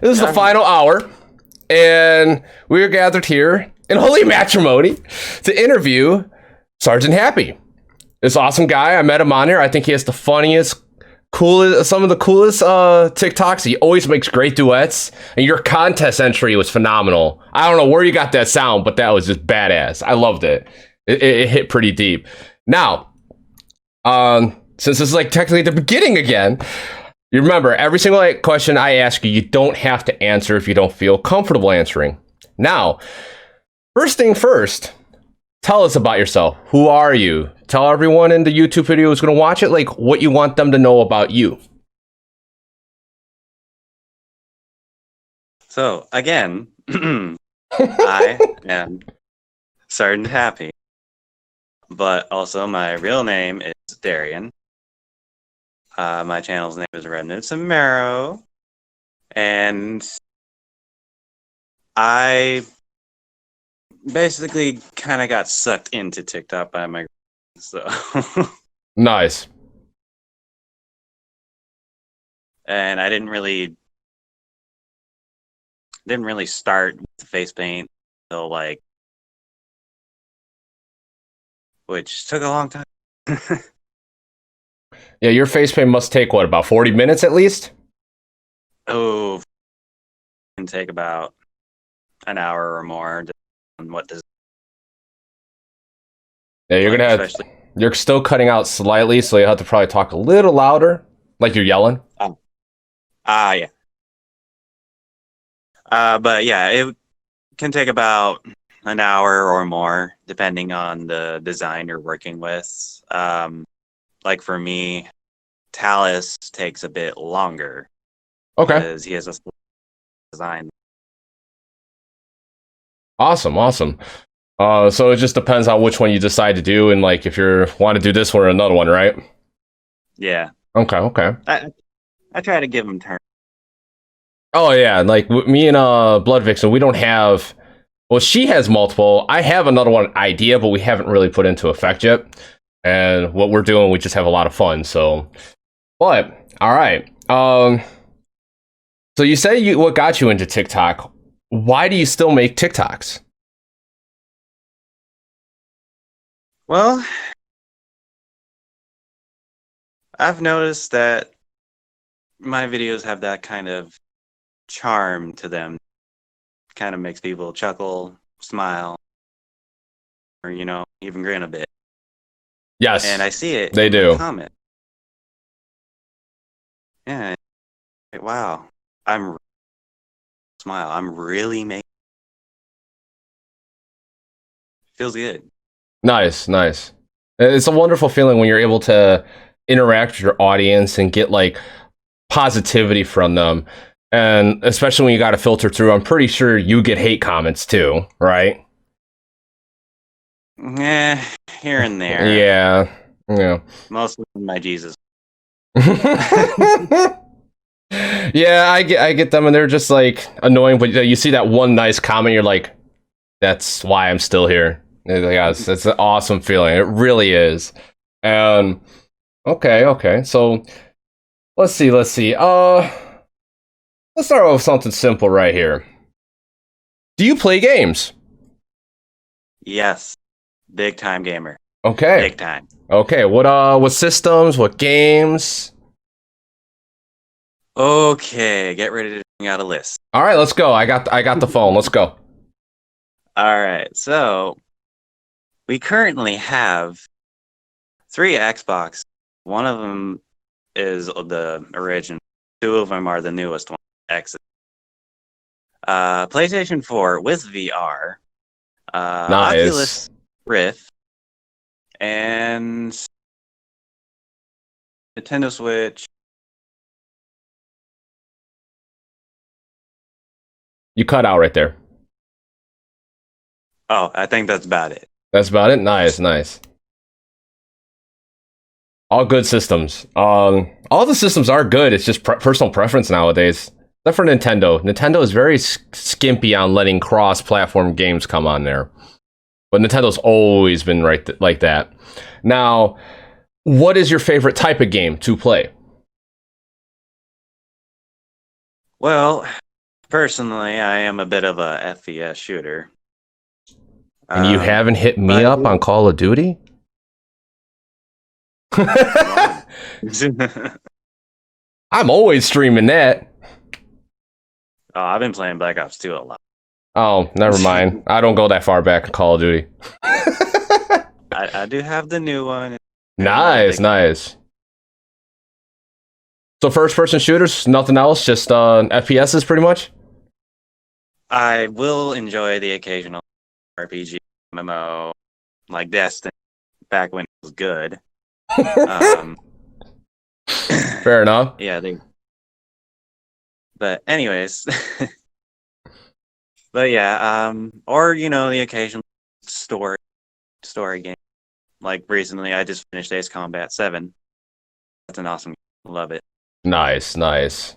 this is the final hour, and we are gathered here in holy matrimony to interview SgtHapy. This awesome guy, I met him on here. I think he has the funniest, coolest, some of the coolest TikToks. He always makes great duets, and your contest entry was phenomenal. I don't know where you got that sound, but that was just badass. I loved it. It hit pretty deep. Now, since this is like technically the beginning again, you remember every single question I ask you, you don't have to answer if you don't feel comfortable answering. Now, first thing first, tell us about yourself. Who are you? Tell everyone in the YouTube video who's going to watch it, like, what you want them to know about you. So, again, I am SgtHapy, but also my real name is Darian. My channel's name is Remnants of Marrow, and I basically kind of got sucked into TikTok by my so Nice. and I didn't really start with face paint until like, which took a long time. Yeah, your face paint must take, what, about 40 minutes at least? Oh, it can take about an hour or more on what does. Yeah, you're going to have, you're still cutting out slightly, so you have to probably talk a little louder, like you're yelling. Yeah. But yeah, it can take about an hour or more, depending on the design you're working with. Like for me, Talus takes a bit longer. Okay. Because he has a design. Awesome. So it just depends on which one you decide to do, and like if you want to do this one or another one, right? Yeah. Okay. I try to give him turn. Oh yeah, like me and Blood Vixen, we don't have. Well, she has multiple. I have another one idea, but we haven't really put into effect yet. And what we're doing, we just have a lot of fun. So, but all right. So you say what got you into TikTok? Why do you still make TikToks? Well, I've noticed that my videos have that kind of charm to them. Kind of makes people chuckle, smile, or even grin a bit. Yes, and I see it. They do. Comment. Yeah. Wow. Smile. I'm really making. Feels good. Nice. It's a wonderful feeling when you're able to interact with your audience and get like positivity from them. And especially when you got to filter through, I'm pretty sure you get hate comments too, right? Yeah, here and there. Yeah. Mostly my Jesus. Yeah, I get them, and they're just like annoying. But you see that one nice comment, you're like, "That's why I'm still here." It's an awesome feeling. It really is. And okay. So let's see. Let's start with something simple right here. Do you play games? Yes, big time gamer. Okay, big time. Okay, what systems? What games? Okay, get ready to bring out a list. All right, let's go. I got the phone. Let's go. All right, so we currently have 3 Xbox. One of them is the original. 2 of them are the newest one, X. PlayStation 4 with VR. Nice. Oculus Rift. And Nintendo Switch. You cut out right there. Oh, I think that's about it. That's about it? Nice. All good systems. All the systems are good. It's just personal preference nowadays. Except for Nintendo. Nintendo is very skimpy on letting cross-platform games come on there. But Nintendo's always been like that. Now, what is your favorite type of game to play? Well, Personally, I am a bit of a FPS shooter. And you haven't hit me but- up on Call of Duty? Why? I'm always streaming that. Oh, I've been playing Black Ops 2 a lot. Oh, never mind. I don't go that far back in Call of Duty. I do have the new one. Nice, nice. So first-person shooters, nothing else, just FPSs pretty much? I will enjoy the occasional RPG, MMO, like Destiny, back when it was good. Fair enough. Yeah, but anyways. But yeah, or the occasional story game. Like recently I just finished Ace Combat 7. That's an awesome game. Love it. Nice, nice.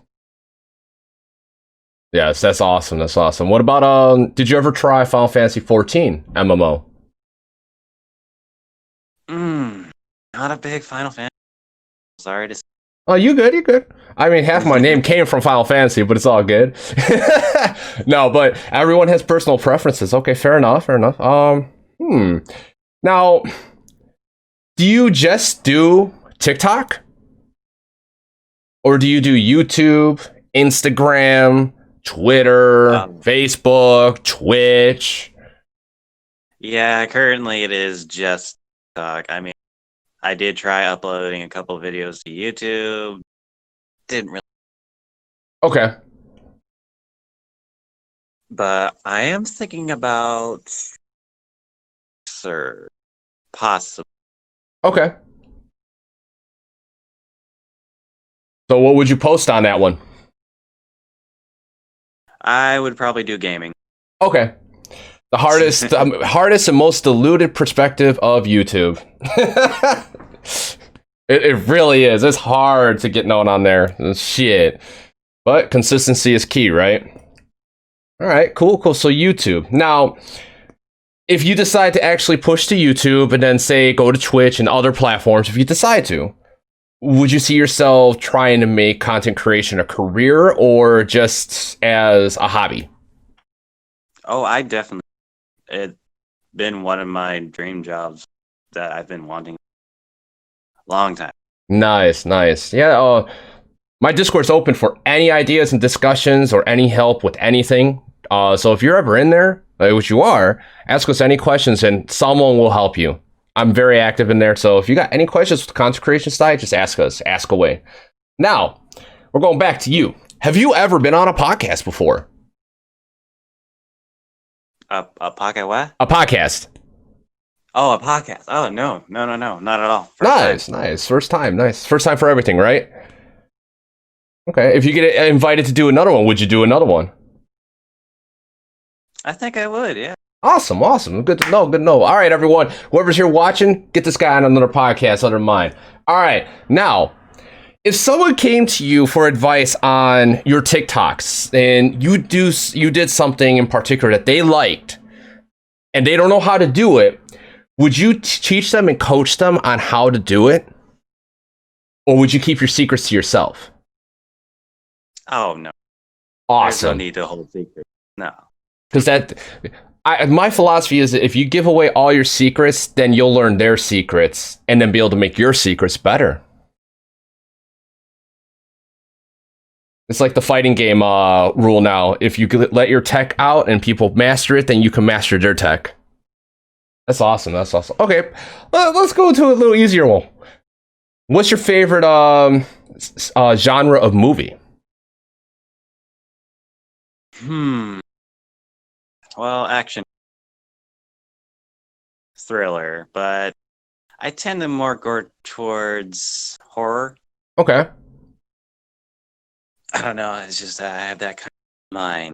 Yes, that's awesome. That's awesome. What about did you ever try Final Fantasy 14 MMO? Not a big Final Fantasy. Sorry to say. Oh, you good, you good. I mean, half my name came from Final Fantasy, but it's all good. No, but everyone has personal preferences. Okay, fair enough, fair enough. Now, do you just do TikTok? Or do you do YouTube, Instagram, Twitter, Facebook, Twitch? Yeah, currently it is just TikTok. I mean, I did try uploading a couple videos to YouTube. Didn't really. Okay. But I am thinking about possibly. Okay. So what would you post on that one? I would probably do gaming. Okay. The hardest and most diluted perspective of YouTube. It really is. It's hard to get known on there. Shit. But consistency is key, right? All right, cool. So YouTube. Now, if you decide to actually push to YouTube and then say go to Twitch and other platforms, if you decide to, would you see yourself trying to make content creation a career or just as a hobby? Oh, it's been one of my dream jobs that I've been wanting a long time. Nice, nice. Yeah, my Discord's open for any ideas and discussions or any help with anything. So if you're ever in there, which you are, ask us any questions and someone will help you. I'm very active in there, so if you got any questions with the content creation side, just ask us. Ask away. Now, we're going back to you. Have you ever been on a podcast before? A podcast what? A podcast. Oh, a podcast. Oh, no, not at all. Nice. First time, nice. First time for everything, right? Okay, if you get invited to do another one, would you do another one? I think I would, yeah. Awesome. Good to know. All right, everyone. Whoever's here watching, get this guy on another podcast other than mine. All right, now, if someone came to you for advice on your TikToks and you did something in particular that they liked and they don't know how to do it, would you teach them and coach them on how to do it? Or would you keep your secrets to yourself? Oh, no. Awesome. There's no need to hold secrets. No. Because my philosophy is that if you give away all your secrets, then you'll learn their secrets and then be able to make your secrets better. It's like the fighting game rule now. If you let your tech out and people master it, then you can master their tech. That's awesome. Okay, let's go to a little easier one. What's your favorite genre of movie? Well, action, thriller, but I tend to more go towards horror. Okay. I don't know. It's just I have that kind of mind.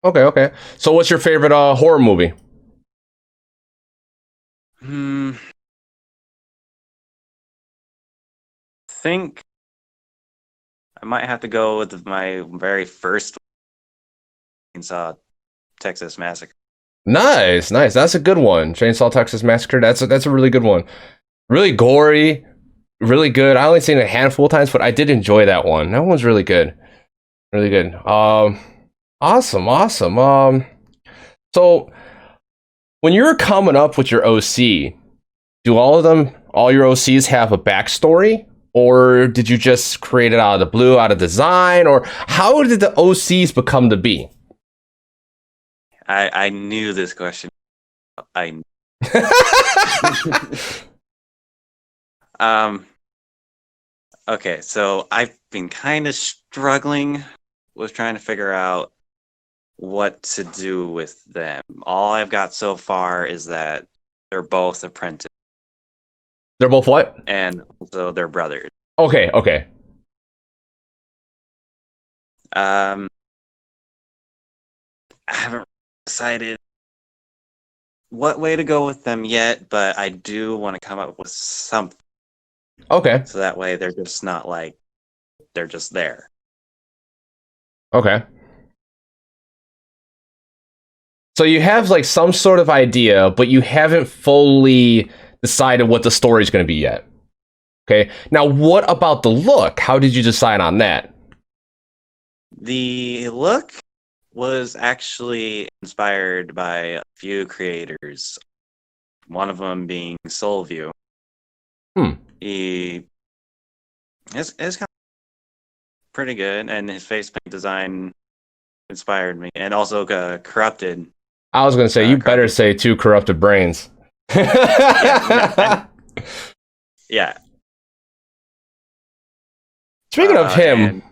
Okay. So what's your favorite horror movie? Think I might have to go with my very first Chainsaw Texas Massacre. Nice. That's a good one. Chainsaw Texas Massacre. That's a really good one. Really gory, really good. I only seen it a handful of times, but I did enjoy that one. That one's really good. Really good. Awesome. So when you're coming up with your OC, do all your OCs have a backstory? Or did you just create it out of the blue, out of design? Or how did the OCs become to be? I knew this question. Okay, so I've been kind of struggling with trying to figure out what to do with them. All I've got so far is that they're both apprentices. They're both what? And also they're brothers. Okay. I haven't decided what way to go with them yet, but I do want to come up with something. Okay. So that way they're just not like they're just there. Okay. So you have like some sort of idea, but you haven't fully decided what the story is going to be yet. Okay. Now, what about the look? How did you decide on that? The look was actually inspired by a few creators. One of them being Soulview. It's kind of pretty good, and his face paint design inspired me, and also Corrupted. I was going to say, you better say Two Corrupted Brains. Yeah. Speaking of him,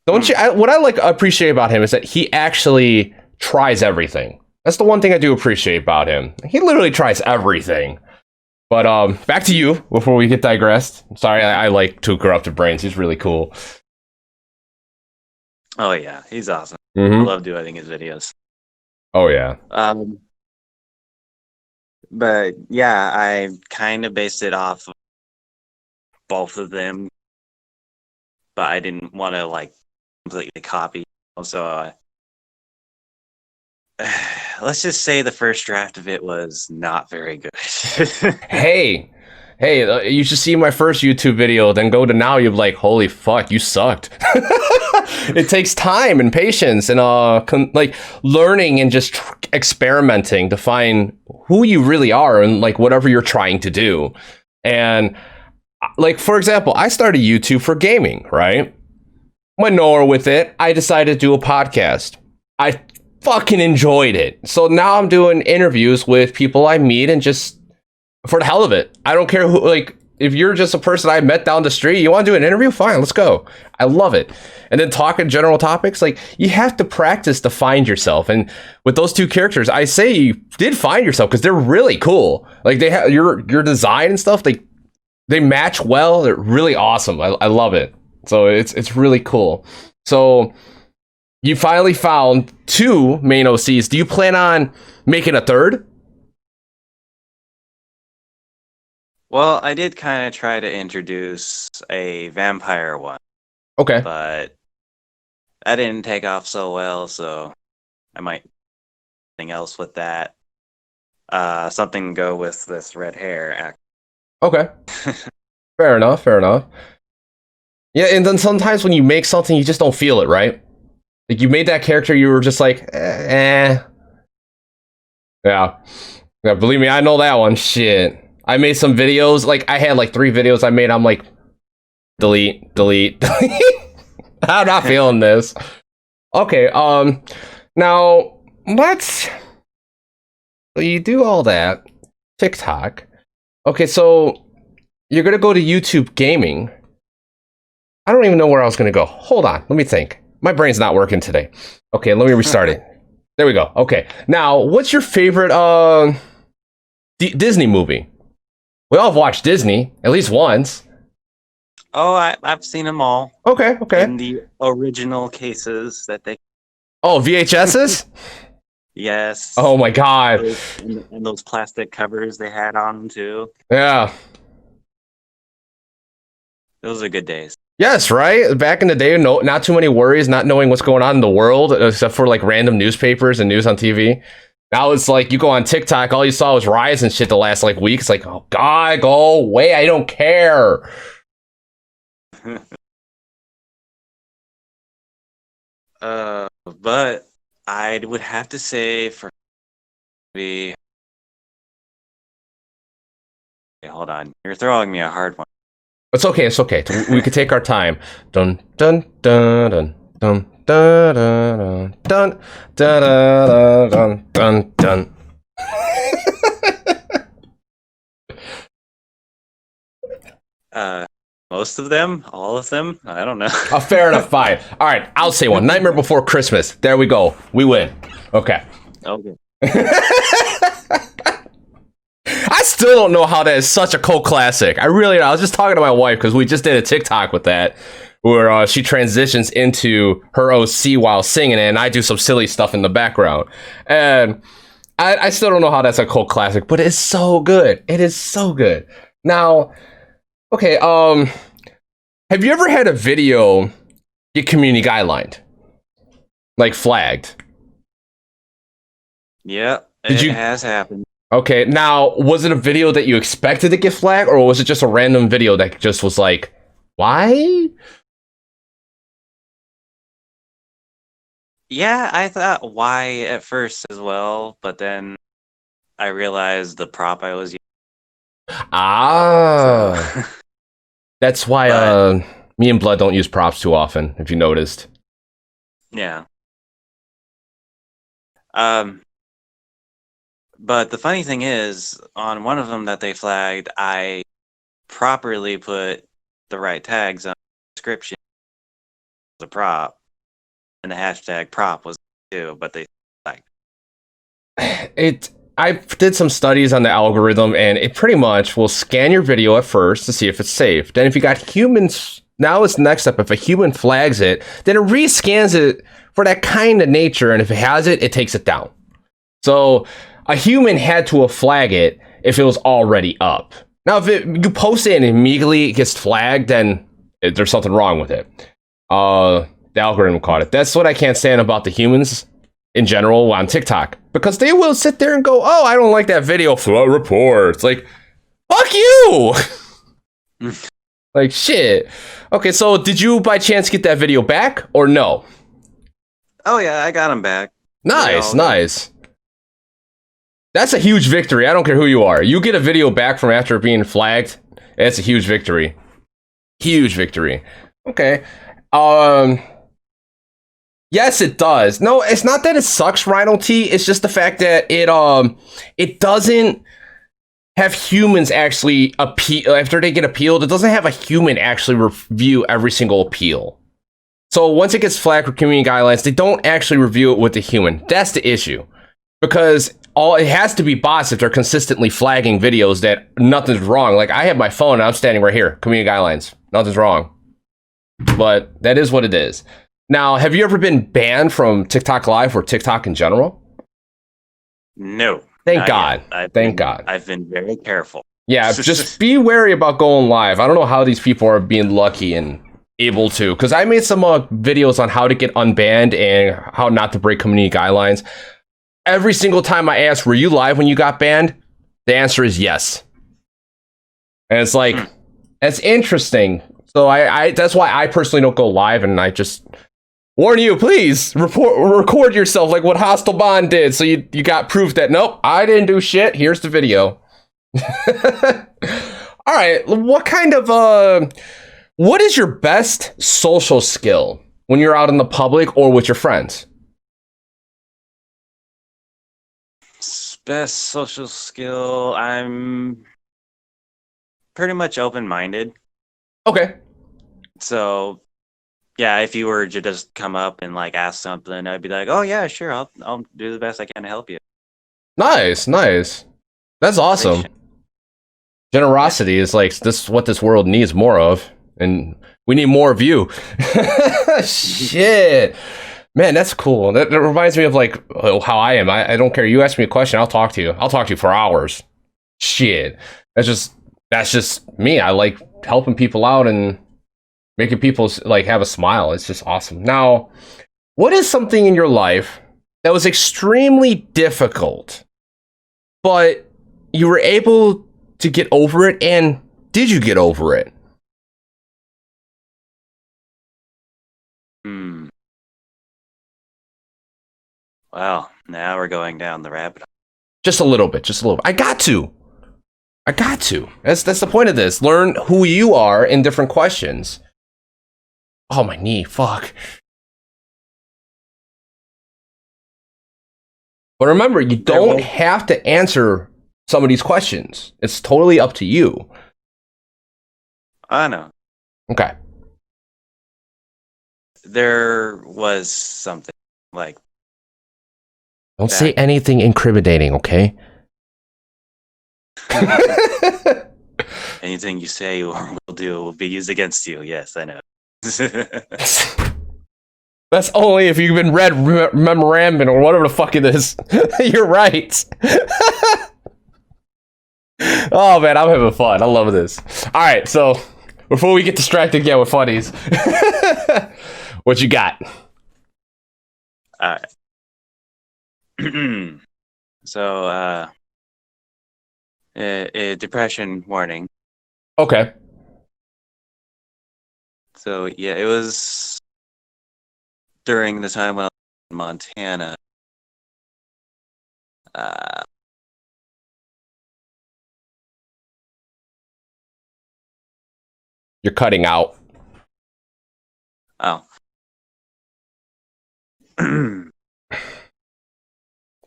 what I appreciate about him is that he actually tries everything. That's the one thing I do appreciate about him. He literally tries everything. But back to you before we get digressed. Sorry, I like Two Corrupted Brains. He's really cool. Oh yeah, he's awesome. Mm-hmm. I love doing his videos. Oh yeah. But yeah, I kind of based it off of both of them, but I didn't want to like completely copy. So let's just say the first draft of it was not very good. Hey, you should see my first YouTube video, then go to now, you're like, holy fuck, you sucked. It takes time and patience and like learning and just experimenting to find who you really are and like whatever you're trying to do. And like, for example, I started YouTube for gaming, right? Went nowhere with it. I decided to do a podcast. I fucking enjoyed it. So now I'm doing interviews with people I meet and just for the hell of it. I don't care who, like, if you're just a person I met down the street, you want to do an interview? Fine, let's go. I love it. And then talking general topics, like, you have to practice to find yourself. And with those two characters, I say you did find yourself because they're really cool. Like, they have your design and stuff, they match well. They're really awesome. I love it. So it's really cool. So you finally found two main OCs. Do you plan on making a third? Well, I did kind of try to introduce a vampire one. Okay. But that didn't take off so well, so I might do something else with that. Something go with this red hair. Okay. Fair enough. Yeah, and then sometimes when you make something, you just don't feel it, right? Like, you made that character, you were just like, eh. Yeah, believe me, I know that one. Shit. I made some videos, like, I had like 3 videos I made, I'm like, delete. I'm not feeling this. Okay, now, so you do all that, TikTok. Okay, so you're gonna go to YouTube Gaming. I don't even know where I was gonna go. Hold on, let me think. My brain's not working today. Okay, let me restart it. There we go. Okay, now, what's your favorite Disney movie? We all have watched Disney at least once. Oh, I've seen them all. Okay. In the original cases that they. Oh, VHSs? Yes. Oh my god. And those plastic covers they had on them too. Yeah. Those are good days. Yes, right? Back in the day, not too many worries, not knowing what's going on in the world, except for like random newspapers and news on TV. Now it's like you go on TikTok, all you saw was Rise and shit the last like week. It's like, oh God, go away. I don't care. But I would have to say for me, okay, hold on, you're throwing me a hard one. It's okay. It's okay. We could take our time. Dun dun dun dun dun dun dun dun dun dun dun dun. Most of them, all of them, I don't know. Oh, fair enough. Fine. All right. I'll say one. Nightmare Before Christmas. There we go. We win. Okay. Okay. I still don't know how that is such a cult classic. I was just talking to my wife because we just did a TikTok with that where she transitions into her OC while singing it, and I do some silly stuff in the background. And I still don't know how that's a cult classic, but it's so good. It is so good. Now, okay, have you ever had a video get community guidelined? Like flagged? Yeah, it has happened. Okay, now, was it a video that you expected to get flagged, or was it just a random video that just was like, why? Yeah, I thought why at first as well, but then I realized the prop I was using. Ah, So, that's why me and Blood don't use props too often, if you noticed. yeah. But the funny thing is, on one of them that they flagged, I properly put the right tags on the description of the prop, and the hashtag prop was too, but they flagged. I did some studies on the algorithm, and it pretty much will scan your video at first to see if it's safe. Then if you got humans, now it's the next step. If a human flags it, then it rescans it for that kind of nature, and if it has it, it takes it down. So a human had to have flagged it if it was already up. Now, if you post it and immediately it gets flagged, then there's something wrong with it. The algorithm caught it. That's what I can't stand about the humans in general on TikTok, because they will sit there and go, oh, I don't like that video, flow reports. Like, fuck you. Like, shit. Okay, so did you by chance get that video back or no? Oh yeah, I got them back. Nice, nice. That's a huge victory. I don't care who you are. You get a video back from after being flagged. It's a huge victory. Huge victory. Okay. Yes, it does. No, it's not that it sucks, Rhino T. It's just the fact that it doesn't have humans actually appeal after they get appealed. It doesn't have a human actually review every single appeal. So once it gets flagged for community guidelines, they don't actually review it with the human. That's the issue, because it has to be bots if they're consistently flagging videos that nothing's wrong. Like, I have my phone, and I'm standing right here. Community guidelines, nothing's wrong. But that is what it is. Now, have you ever been banned from TikTok Live or TikTok in general? No. Thank God. Thank God. I've been very careful. Yeah, just be wary about going live. I don't know how these people are being lucky and able to, because I made some videos on how to get unbanned and how not to break community guidelines. Every single time I ask, were you live when you got banned? The answer is yes. And it's like, that's interesting. So I that's why I personally don't go live, and I just warn you, please record yourself like what Hostile Bond did, so you got proof that nope, I didn't do shit. Here's the video. All right, what is your best social skill when you're out in the public or with your friends? Best social skill, I'm pretty much open-minded. Okay. So, yeah, if you were to just come up and like ask something, I'd be like, "Oh yeah, sure, I'll do the best I can to help you." Nice. That's awesome. Generosity is like what this world needs more of, and we need more of you. Shit. Man, that's cool. That reminds me of like how I am. I don't care. You ask me a question, I'll talk to you. I'll talk to you for hours. Shit. That's just me. I like helping people out and making people like have a smile. It's just awesome. Now, what is something in your life that was extremely difficult, but you were able to get over it, and did you get over it? Well, now we're going down the rabbit hole. Just a little bit. I got to. That's the point of this. Learn who you are in different questions. Oh, my knee. Fuck. But remember, you don't have to answer some of these questions. It's totally up to you. I know. Okay. There was something like... Don't say anything incriminating, okay? Anything you say or will do will be used against you. Yes, I know. That's only if you've been read memorandum or whatever the fuck it is. You're right. Oh man, I'm having fun. I love this. All right, so before we get distracted again with funnies, what you got? All right. So, a depression warning. Okay. So yeah, it was during the time when I was in Montana. You're cutting out. Oh.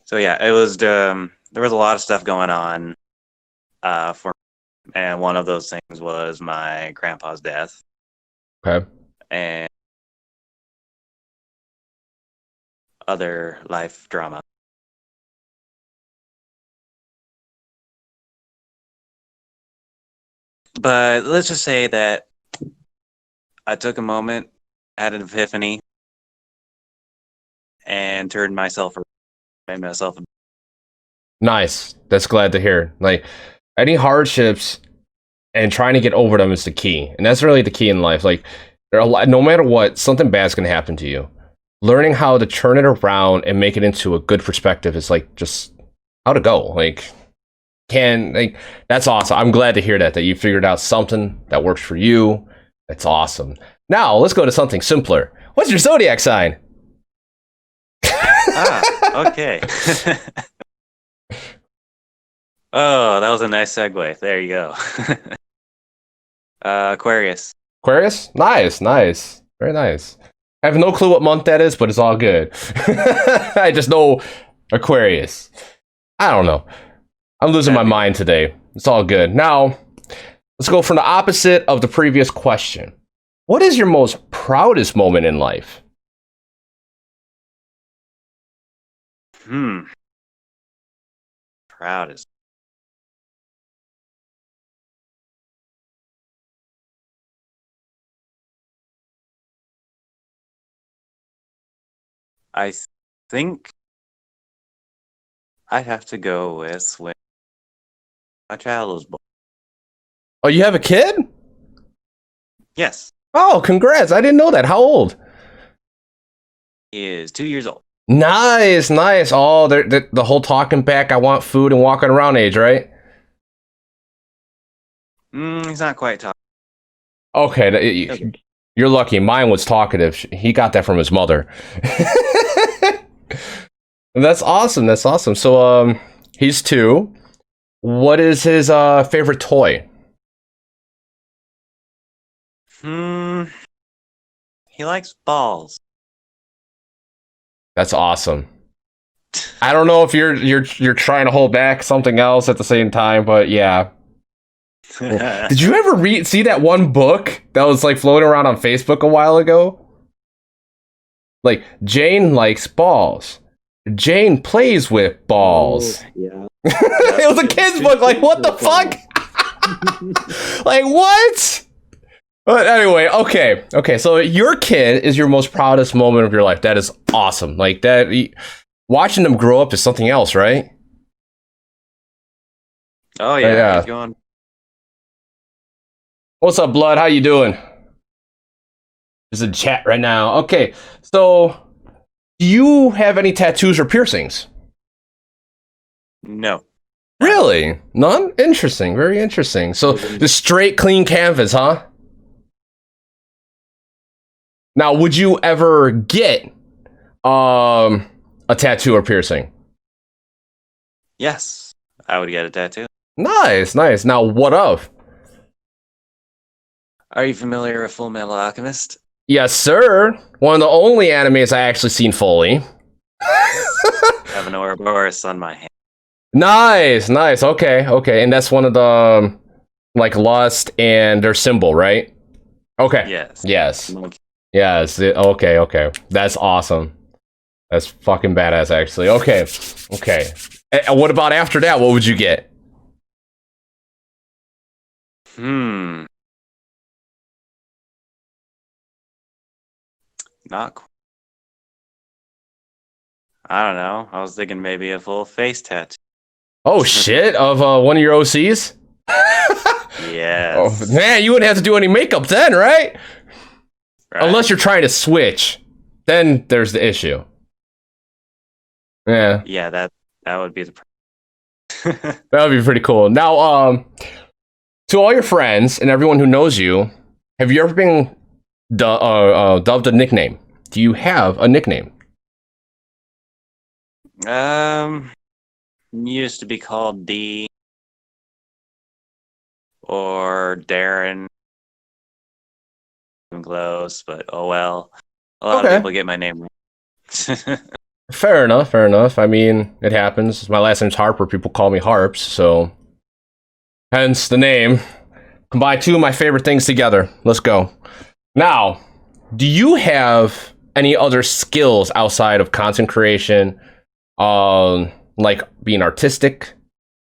So yeah, it was there was a lot of stuff going on and one of those things was my grandpa's death. Okay. And other life drama. But let's just say that I took a moment, had an epiphany, and turned myself around. Made myself. Nice. That's glad to hear. Like, any hardships and trying to get over them is the key. And that's really the key in life. Like, there are a lot, no matter what, something bad's going to happen to you. Learning how to turn it around and make it into a good perspective is like just how to go. Like, that's awesome. I'm glad to hear that you figured out something that works for you. That's awesome. Now, let's go to something simpler. What's your zodiac sign? Okay. Oh, that was a nice segue. There you go. Aquarius. Aquarius? Nice. Very nice. I have no clue what month that is, but it's all good. I just know Aquarius. I don't know. I'm losing my mind today. It's all good. Now, let's go from the opposite of the previous question. What is your most proudest moment in life? Proudest. I think I have to go with when my child was born. Oh, you have a kid? Yes. Oh, congrats. I didn't know that. How old? He is 2 years old. Nice. Oh, the whole talking back, I want food and walking around age, right? He's not quite talking. Okay, you're lucky. Mine was talkative. He got that from his mother. That's awesome. So, he's 2. What is his favorite toy? He likes balls. That's awesome. I don't know if you're trying to hold back something else at the same time, but yeah. Did you ever see that one book that was like floating around on Facebook a while ago? Like, Jane likes balls. Jane plays with balls. Oh, yeah. It was a kid's book. Like, what the fuck? Like, what? But anyway, okay. So your kid is your most proudest moment of your life. That is awesome. Like that, watching them grow up is something else, right? Oh yeah. He's going. What's up, Blood? How you doing? There's a chat right now. Okay, so Do you have any tattoos or piercings? No. Really? None? Interesting. Very interesting. So just straight clean canvas, huh? Now, would you ever get a tattoo or piercing? Yes, I would get a tattoo. Nice, nice. Now, what of? Are you familiar with Full Metal Alchemist? Yes, sir. One of the only animes I actually seen fully. I have an Ouroboros on my hand. Nice, nice. Okay, okay. And that's one of the like lust and their symbol, right? Okay. Yes. Yes. Monkey. Yes. Okay, okay. That's awesome. That's fucking badass, actually. Okay. Okay. And what about after that? What would you get? Not qu- I don't know. I was thinking maybe a full face tattoo. Oh shit! Of one of your OCs? Yes. Oh man, you wouldn't have to do any makeup then, right? Right. Unless you're trying to switch, then there's the issue. Yeah, Yeah, that would be the. that would be pretty cool. Now, to all your friends and everyone who knows you, have you ever been dubbed a nickname? Do you have a nickname? Used to be called D or Darren. Close, but oh well. A lot of people get my name wrong. Fair enough, fair enough. I mean, it happens. My last name's Harper. People call me Harps, so hence the name. Combine two of my favorite things together. Let's go. Now, do you have any other skills outside of content creation, like being artistic,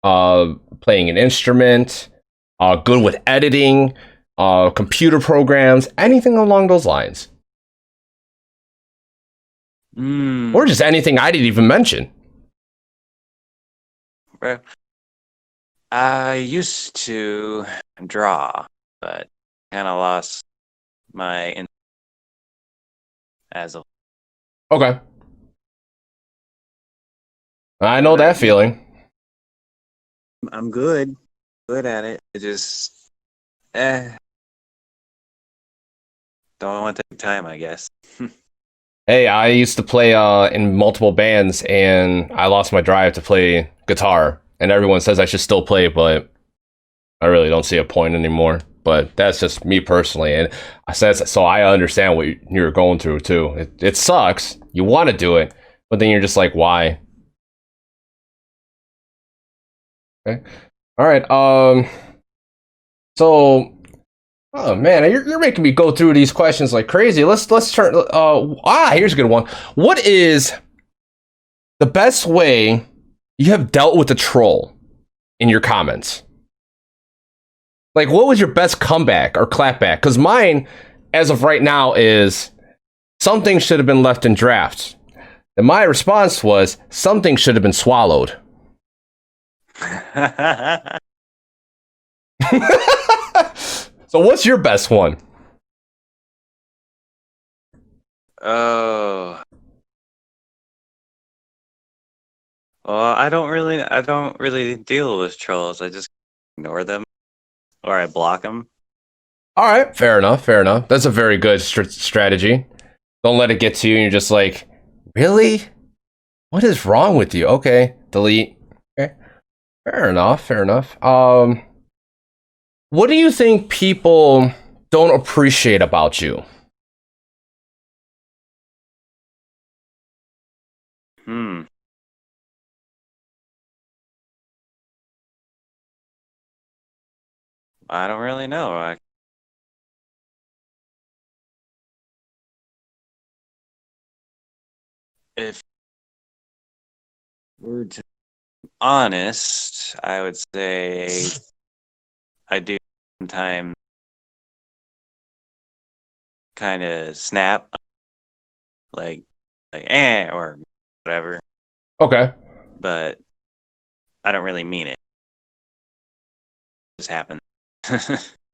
playing an instrument, good with editing, computer programs, anything along those lines? Or just anything I didn't even mention. I used to draw, but kind of lost my as a. Okay. I know that feeling. I'm good at it. It just don't want to take time, I guess. Hey, I used to play in multiple bands, and I lost my drive to play guitar. And everyone says I should still play, but I really don't see a point anymore. But that's just me personally, and I said so. I understand what you're going through too. It sucks. You want to do it, but then you're just like, why? Okay. All right. So, oh man, you're making me go through these questions like crazy. Let's turn. Here's a good one. What is the best way you have dealt with a troll in your comments? Like, what was your best comeback or clapback? Because mine, as of right now, is something should have been left in drafts. And my response was something should have been swallowed. So what's your best one? Oh. Well, I don't really deal with trolls. I just ignore them or I block them. All right, fair enough, fair enough. That's a very good strategy. Don't let it get to you and you're just like, really? What is wrong with you? Okay, delete. Okay. Fair enough, fair enough. What do you think people don't appreciate about you? I don't really know. If we're to be honest, I would say I do sometimes kind of snap, like or whatever. Okay. But I don't really mean it. It just happens.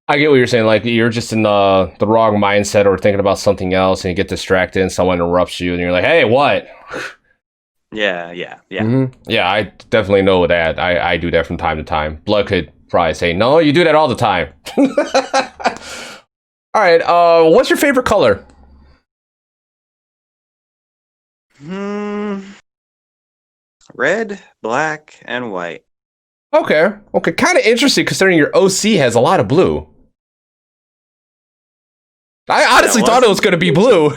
I get what you're saying. Like you're just in the wrong mindset or thinking about something else, and you get distracted, and someone interrupts you, and you're like, "Hey, what?" Yeah. Yeah, I definitely know that. I do that from time to time. Blood could probably say, "No, you do that all the time." All right. What's your favorite color? Hmm. Red, black, and white. Okay. Okay. Kind of interesting considering your OC has a lot of blue. I honestly thought it was going to be blue.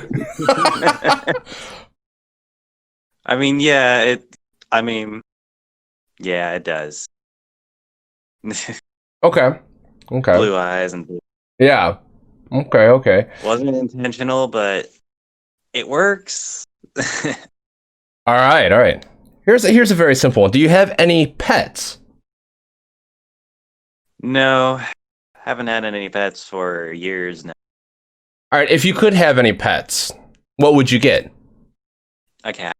I mean, yeah, it. I mean, yeah, it does. Okay. Okay. Blue eyes and blue. Yeah. Okay. Okay. Wasn't intentional, but it works. All right. All right. Here's a very simple one. Do you have any pets? No, haven't had any pets for years now. All right. If you could have any pets, what would you get? A cat.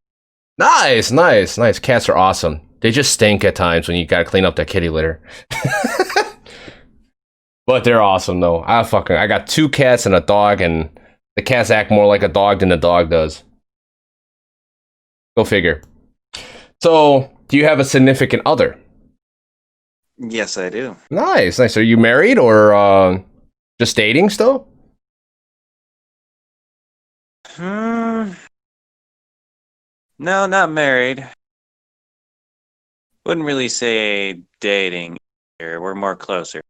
Nice. Nice. Nice. Cats are awesome. They just stink at times when you gotta clean up that kitty litter. But they're awesome though. I got 2 cats and a dog, and the cats act more like a dog than the dog does. Go figure. So, do you have a significant other? Yes, I do. Nice, nice. Are you married or just dating still? Hmm. No, not married. Wouldn't really say dating here. We're more closer.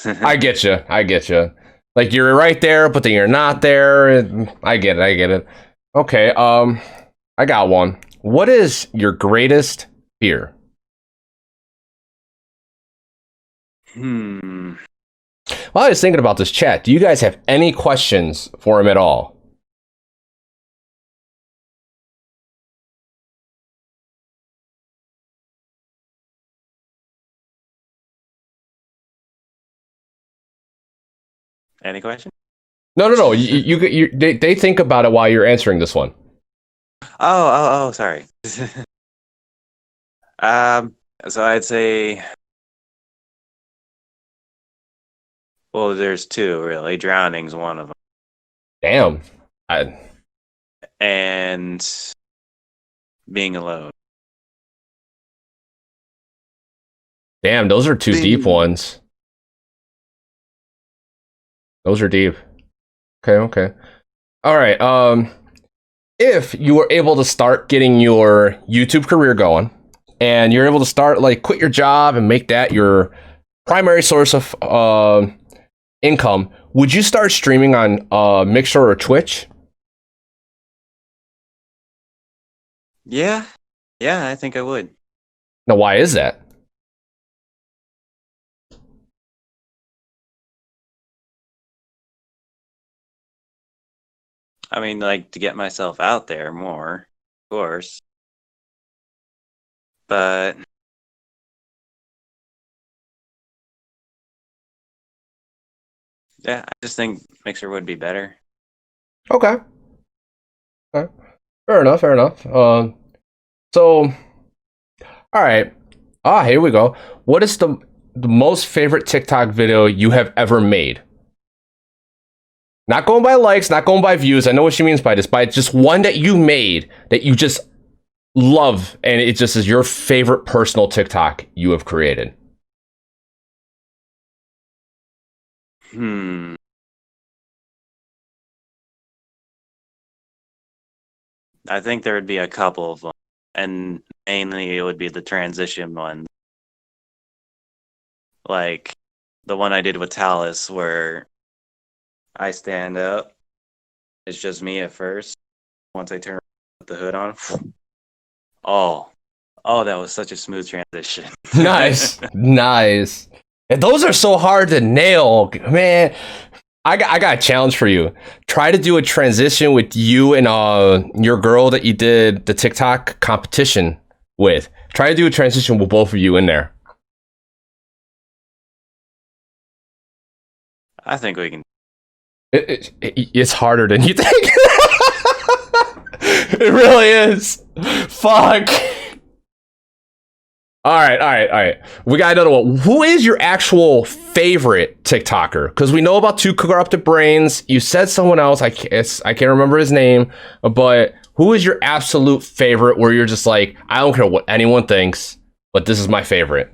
I get you. I get you. Like you're right there, but then you're not there. I get it. I get it. Okay. I got one. What is your greatest fear? Hmm. While I was thinking about this chat, do you guys have any questions for him at all? Any question? No, no, no. They think about it while you're answering this one. Oh, sorry. Um, so I'd say, well, there's two really. Drowning's one of them, Damn. I, and being alone. damn, those are 2 deep ones. Those are deep. Okay, okay. All right. If you were able to start getting your YouTube career going, and you're able to start like quit your job and make that your primary source of income, would you start streaming on Mixer or Twitch? Yeah, yeah, I think I would. Now, why is that? I mean, like to get myself out there more, of course. But yeah, I just think Mixer would be better. Okay. Okay. Fair enough. Fair enough. So, all right. Ah, here we go. What is the most favorite TikTok video you have ever made? Not going by likes, not going by views. I know what she means by this, by just one that you made that you just love, and it just is your favorite personal TikTok you have created. Hmm. I think there would be a couple of them, and mainly it would be the transition one, like the one I did with Talus, where I stand up. It's just me at first. Once I turn the hood on, oh, oh, that was such a smooth transition. Nice, nice. And those are so hard to nail, man. I got a challenge for you. Try to do a transition with you and your girl that you did the TikTok competition with. Try to do a transition with both of you in there. I think we can. It's harder than you think. It really is. Fuck. All right, all right, all right. We got another one. Who is your actual favorite TikToker? Because we know about Two Corrupted Brains. You said someone else. I can't remember his name. But who is your absolute favorite? Where you're just like, I don't care what anyone thinks, but this is my favorite.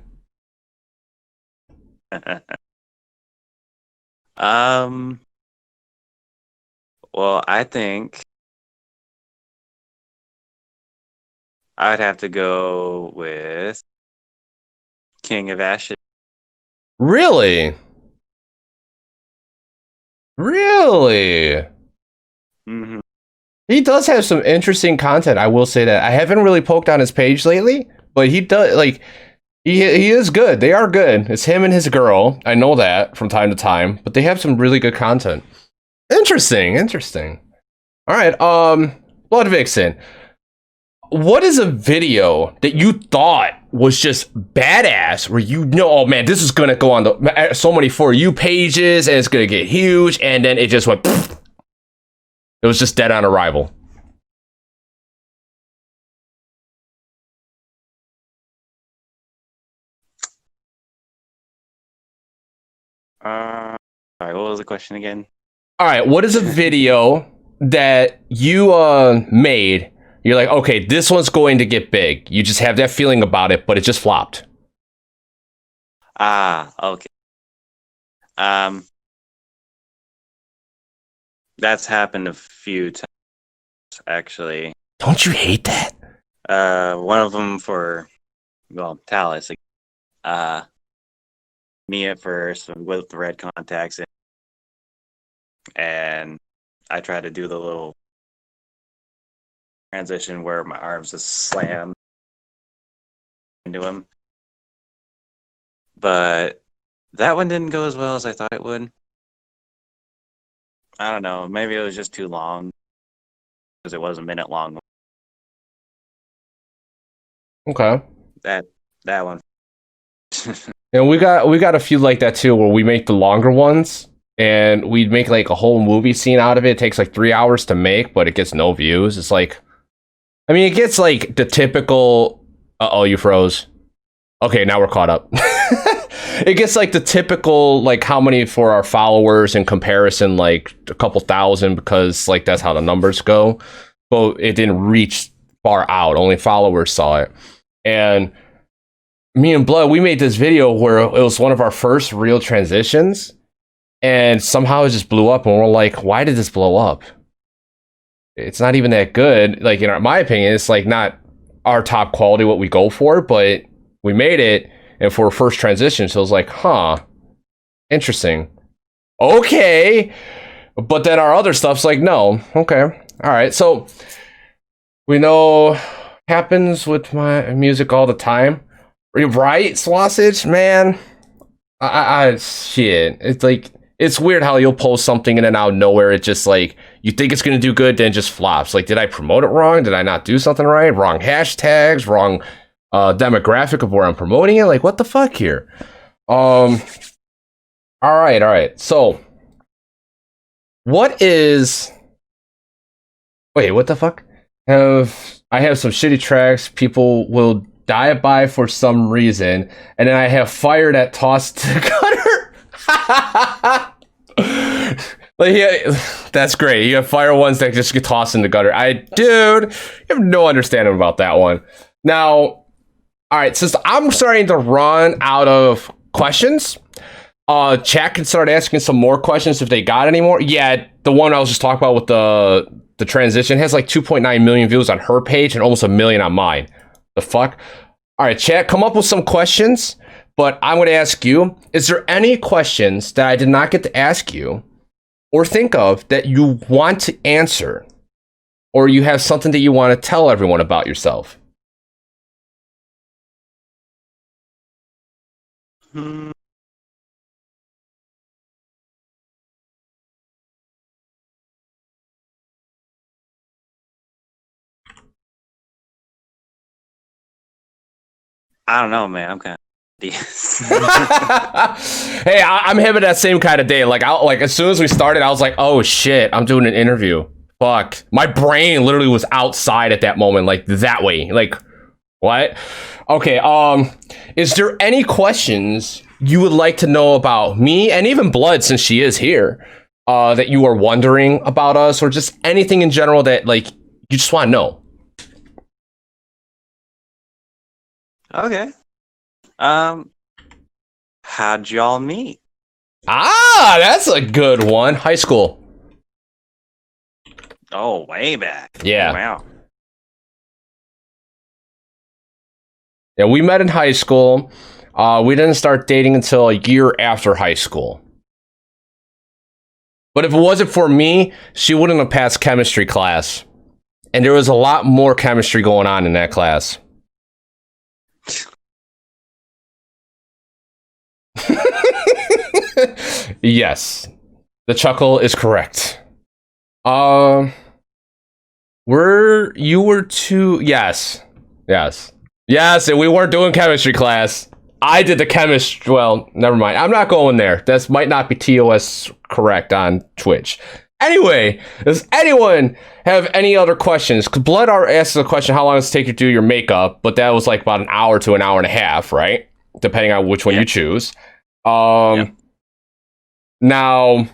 Well, I think I'd have to go with King of Ashes. Really? Really? Mm-hmm. He does have some interesting content. I will say that. I haven't really poked on his page lately, but he does like he is good. They are good. It's him and his girl. I know that from time to time, but they have some really good content. Interesting, interesting. All right, Blood Vixen. What is a video that you thought was just badass where you know, oh man, this is gonna go on the so many For You pages and it's gonna get huge, and then it just went pfft. It was just dead on arrival. Sorry, what was the question again? All right, what is a video that you made? You're like, okay, this one's going to get big. You just have that feeling about it, but it just flopped. Okay. That's happened a few times, actually. Don't you hate that? One of them for, well, Talus. Me at first with the red contacts, and I tried to do the little transition where my arms just slam into him, but that one didn't go as well as I thought it would. I don't know, maybe it was just too long because it was a minute long. Okay. That one. And we got a few like that too, where we make the longer ones, and we'd make like a whole movie scene out of it. It takes like 3 hours to make, but it gets no views. It's like, I mean, it gets like the typical. Uh-oh, you froze. Okay, now we're caught up. It gets like the typical, like how many for our followers in comparison, like a couple thousand, because like that's how the numbers go. But it didn't reach far out. Only followers saw it. And me and Blood, we made this video where it was one of our first real transitions, and somehow it just blew up, and we're like, why did this blow up? It's not even that good. Like, in my opinion, it's like not our top quality what we go for, but we made it, and for a first transition, so it was like, huh, interesting. Okay. But then our other stuff's like, no. Okay. All right. So we know happens with my music all the time. Right, Sausage, man? Shit. It's like, it's weird how you'll post something and then out of nowhere, it just like, you think it's gonna do good, then it just flops. Like, did I promote it wrong? Did I not do something right? Wrong hashtags, wrong demographic of where I'm promoting it? Like, what the fuck here? All right. So, what is... Wait, what the fuck? I have some shitty tracks people will die by for some reason, and then I have fire that tossed to the gutter. Like, yeah, that's great. You have fire ones that just get tossed in the gutter. Dude, you have no understanding about that one. Now, all right, since I'm starting to run out of questions, chat can start asking some more questions if they got any more. Yeah, the one I was just talking about with the transition has like 2.9 million views on her page and almost 1 million on mine. The fuck? All right, chat, come up with some questions, but I'm going to ask you, is there any questions that I did not get to ask you or think of that you want to answer, or you have something that you want to tell everyone about yourself? I don't know, man. I'm kind of Hey, I'm having that same kind of day. Like, as soon as we started, I was like, oh shit, I'm doing an interview. Fuck. My brain literally was outside at that moment, like that way. Like, What? Okay, is there any questions you would like to know about me and even Blood, since she is here, that you are wondering about us, or just anything in general that, like, you just want to know? Okay. How'd y'all meet? Ah, that's a good one. High school. Oh, way back. Yeah. Oh, wow. Yeah, we met in high school. We didn't start dating until a year after high school. But if it wasn't for me, she wouldn't have passed chemistry class. And there was a lot more chemistry going on in that class. Yes. The chuckle is correct. You were two. Yes. Yes, and we weren't doing chemistry class. I did the chemistry. Well, never mind. I'm not going there. This might not be TOS correct on Twitch. Anyway, does anyone have any other questions? Because Blood asked the question, how long does it take you to do your makeup? But that was like about an hour to an hour and a half, right? Depending on which one you choose. Now,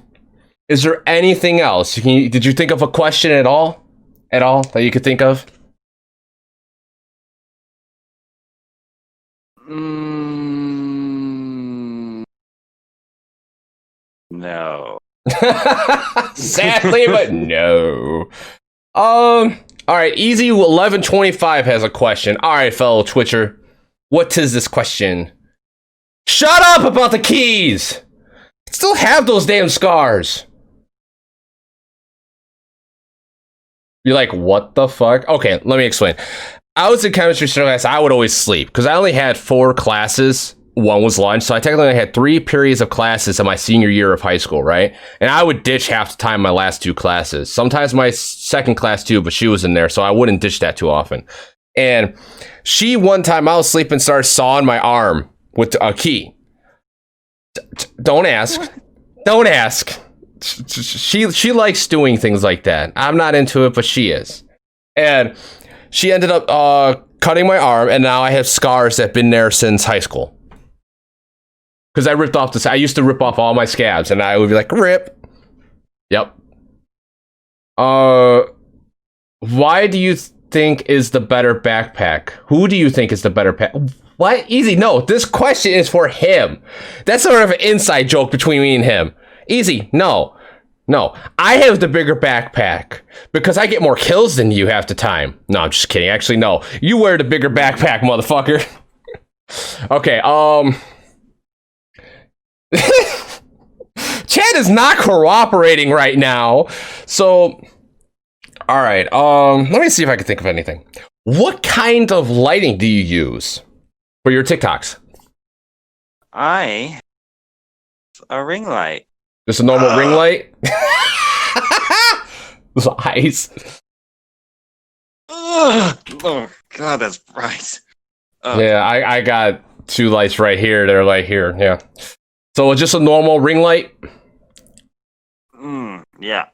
is there anything else? Did you think of a question at all? At all that you could think of? No. Sadly, but no. All right, Easy 1125 has a question. All right, fellow Twitcher, what is this question? Shut up about the keys. I still have those damn scars. You're like, what the fuck? Okay, let me explain. I was in chemistry class. I would always sleep because I only had 4 classes. One was lunch, so I technically only had 3 periods of classes in my senior year of high school, right? And I would ditch half the time my last 2 classes. Sometimes my second class too, but she was in there, so I wouldn't ditch that too often. And she, one time, I was sleeping, started sawing my arm with a key. Don't ask. Don't ask. She likes doing things like that. I'm not into it, but she is. And she ended up cutting my arm, and now I have scars that have been there since high school. Because I ripped off I used to rip off all my scabs, and I would be like, rip. Yep. Why do you think is the better backpack? Who do you think is the better pack? What? Easy. No, this question is for him. That's sort of an inside joke between me and him. Easy. No. I have the bigger backpack because I get more kills than you half the time. No, I'm just kidding. Actually, no. You wear the bigger backpack, motherfucker. Okay, Chad is not cooperating right now. So, all right. Let me see if I can think of anything. What kind of lighting do you use for your TikToks? A ring light. Just a normal ring light? Lies. Oh God, that's bright. Yeah, I got 2 lights right here. They're like here. Yeah. So it's just a normal ring light? Yeah.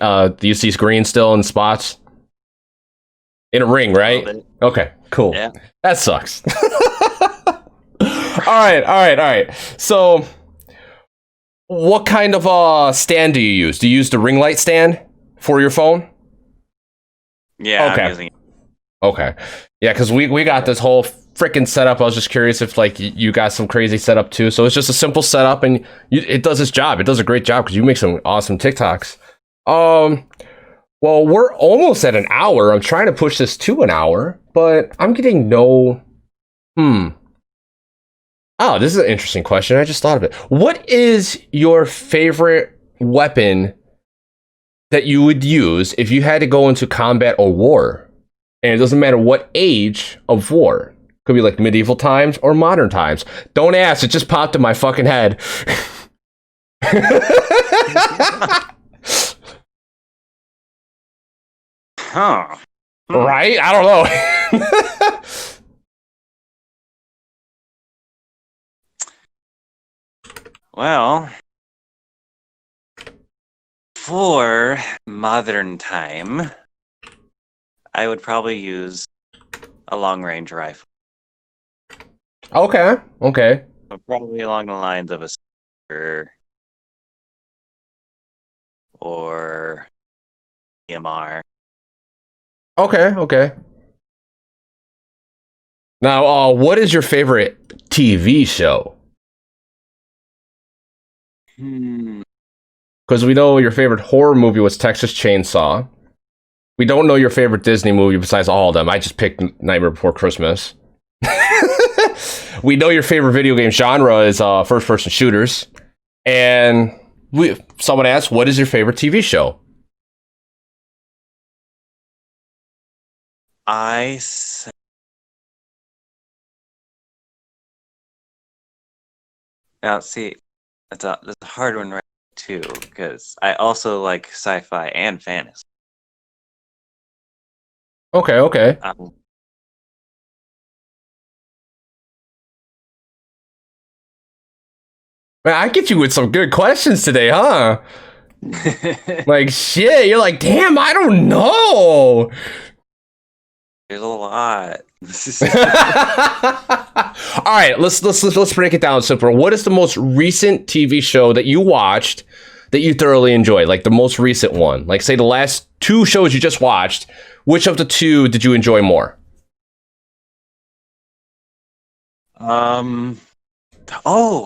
Do you see green still in spots? In a ring, right? Okay, cool. Yeah. That sucks. All right. So, what kind of stand do you use? Do you use the ring light stand for your phone? Yeah, okay. I'm using it. Okay. Yeah, because we got this whole freaking setup. I was just curious if like you got some crazy setup too. So it's just a simple setup, and it does its job. It does a great job because you make some awesome TikToks. Well, we're almost at an hour. I'm trying to push this to an hour, but I'm getting no. Oh, this is an interesting question. I just thought of it. What is your favorite weapon that you would use if you had to go into combat or war? And it doesn't matter what age of war. Could be like medieval times or modern times. Don't ask. It just popped in my fucking head. Huh. Right? I don't know. Well, for modern time, I would probably use a long range rifle. Okay. Okay. So probably along the lines of a Sniper or EMR. Okay. Okay. Now, what is your favorite TV show? Because we know your favorite horror movie was Texas Chainsaw. We don't know your favorite Disney movie besides all of them. I just picked Nightmare Before Christmas. We know your favorite video game genre is first-person shooters. And someone asked, what is your favorite TV show? Now, see, that's a hard one right too, because I also like sci-fi and fantasy. Okay, okay. Man, I get you with some good questions today, huh? Like, shit, you're like, damn, I don't know. There's a lot. All right, let's break it down simpler. What is the most recent TV show that you watched that you thoroughly enjoyed? Like the most recent one. Like say the last 2 shows you just watched, which of the 2 did you enjoy more? Oh,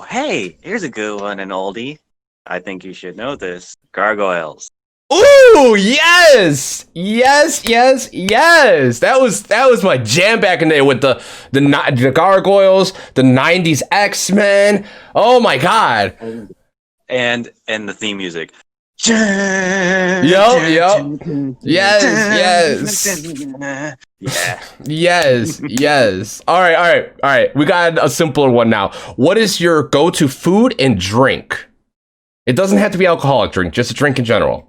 hey, here's a good one, an oldie. I think you should know this. Gargoyles. Ooh, yes, yes, yes, yes. That was my jam back in the day with the Gargoyles, the '90s X-Men. Oh my god. And the theme music. Yup. Yes. Yeah. Yes. All right. We got a simpler one now. What is your go-to food and drink? It doesn't have to be alcoholic drink, just a drink in general.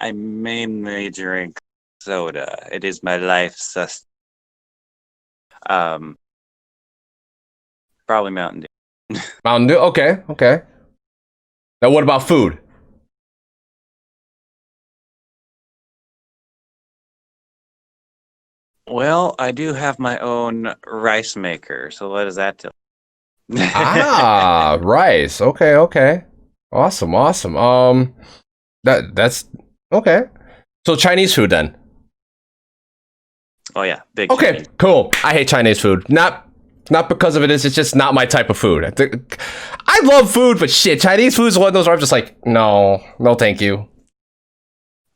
I mainly drink soda. It is my life sustenance. Probably Mountain Dew. Mountain Dew. Okay. Now, what about food? Well, I do have my own rice maker. So what does that tell you? Rice. Okay. Awesome. That's okay. So Chinese food then. Oh yeah, big. Okay, Chinese. cool. I hate Chinese food. Not because of it. It's just not my type of food. I love food, but shit, Chinese food is one of those where I'm just like, no, thank you.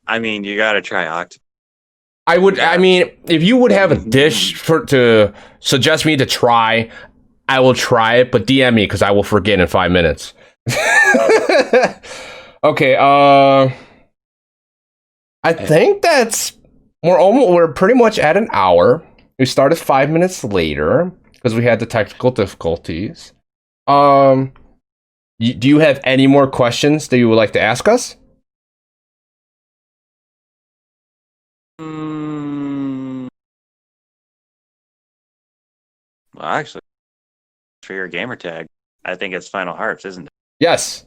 I mean, you gotta try octopus. I would. I mean, if you would have a dish to suggest me to try, I will try it. But DM me because I will forget in 5 minutes. Okay. I think we're pretty much at an hour. We started 5 minutes later because we had the technical difficulties. Do you have any more questions that you would like to ask us? Well, actually, for your gamer tag, I think it's FinalHarps, isn't it? Yes.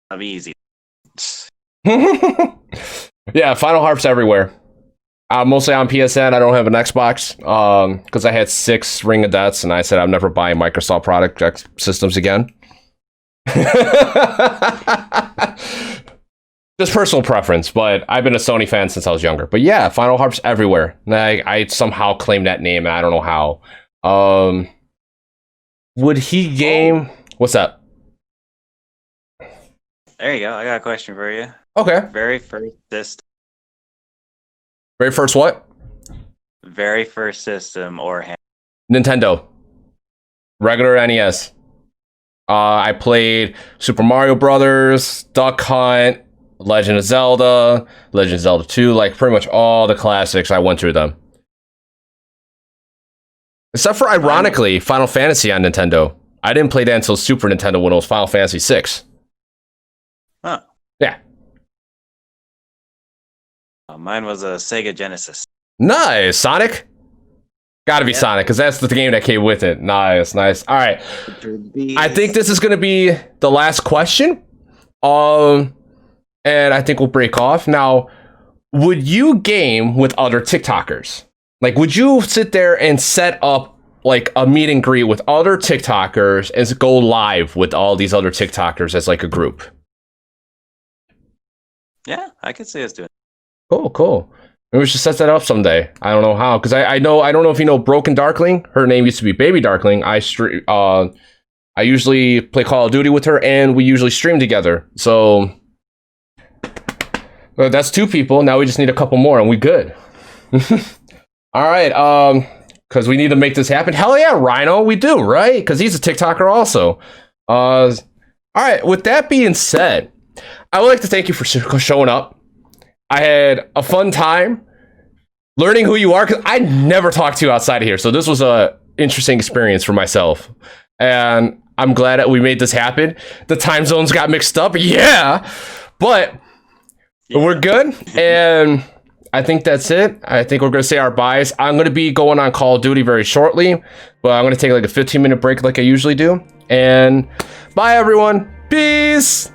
That'll be easy. Yeah, FinalHarps everywhere. Mostly on PSN. I don't have an Xbox because I had 6 Ring of Deaths, and I said I'm never buying Microsoft product systems again. Just personal preference, but I've been a Sony fan since I was younger. But yeah, FinalHarps everywhere. I somehow claim that name, and I don't know how. Would he game? What's up? There you go. I got a question for you. Okay. Very first system. Very first what? Very first system or hand. Nintendo. Regular NES. I played Super Mario Brothers, Duck Hunt, Legend of Zelda, Legend of Zelda 2, like pretty much all the classics. I went through them. Except for, ironically, Final Fantasy on Nintendo. I didn't play that until Super Nintendo when it was Final Fantasy 6. Huh. Yeah. Mine was a Sega Genesis. Nice. Sonic? Gotta be Sonic, because that's the game that came with it. Nice. All right. I think this is going to be the last question. And and I think we'll break off. Now, would you game with other TikTokers? Like, would you sit there and set up like a meet and greet with other TikTokers and go live with all these other TikTokers as like a group? Yeah, I could see us doing it. Cool. Maybe we should set that up someday. I don't know how, because I don't know if you know Broken Darkling. Her name used to be Baby Darkling. I usually play Call of Duty with her, and we usually stream together. So that's 2 people. Now we just need a couple more, and we good. All right, because we need to make this happen. Hell yeah, Rhino, we do, right? Because he's a TikToker also. All right, with that being said, I would like to thank you for showing up. I had a fun time learning who you are, because I never talked to you outside of here. So this was a interesting experience for myself. And I'm glad that we made this happen. The time zones got mixed up. Yeah. But we're good. And I think that's it. I think we're going to say our byes. I'm going to be going on Call of Duty very shortly. But I'm going to take like a 15-minute break like I usually do. And bye, everyone. Peace.